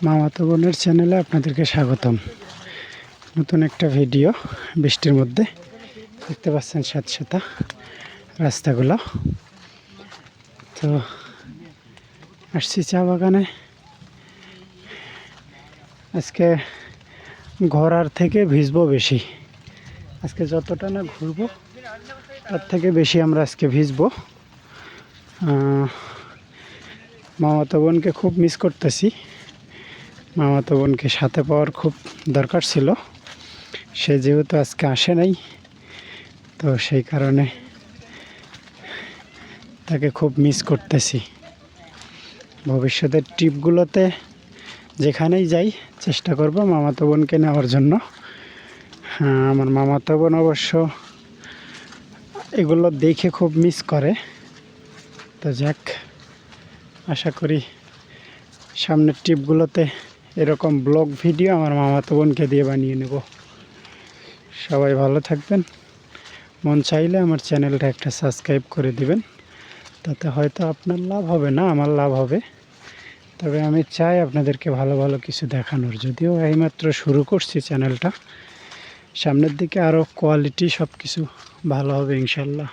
মামাতো বোনের চ্যানেলে আপনাদেরকে স্বাগতম। নতুন একটা ভিডিও। বৃষ্টির মধ্যে দেখতে পাচ্ছেন স্যাঁতসেঁতা রাস্তাগুলো। তো আসছি চা বাগানে। আজকে ঘোরার থেকে ভিজবো বেশি। আজকে যতটা না ঘুরবো তার থেকে বেশি আমরা আজকে ভিজবো। মামাতো বোনকে খুব মিস করতেছি। মামাতো বোনকে সাথে পাওয়ার খুব দরকার ছিল। সে যেহেতু আজকে আসে নাই, তো সেই কারণে তাকে খুব মিস করতেছি। ভবিষ্যতের ট্রিপগুলোতে যেখানেই যাই চেষ্টা করব মামাতো বোনকে নেওয়ার জন্য। আমার মামাতো বোন অবশ্য এগুলো দেখে খুব মিস করে। তো যাক, আশা করি সামনের ট্রিপগুলোতে এরকম ব্লগ ভিডিও আমার মামাতো বোনকে দিয়ে বানিয়ে নেব। সবাই ভালো থাকবেন। মন চাইলে আমার চ্যানেলটা একটা সাবস্ক্রাইব করে দিবেন। তাতে হয়তো আপনার লাভ হবে না, আমার লাভ হবে। তবে আমি চাই আপনাদেরকে ভালো ভালো কিছু দেখানোর। যদিও এইমাত্র শুরু করছি চ্যানেলটা, সামনের দিকে আরও কোয়ালিটি সব কিছু ভালো হবে ইনশাল্লাহ।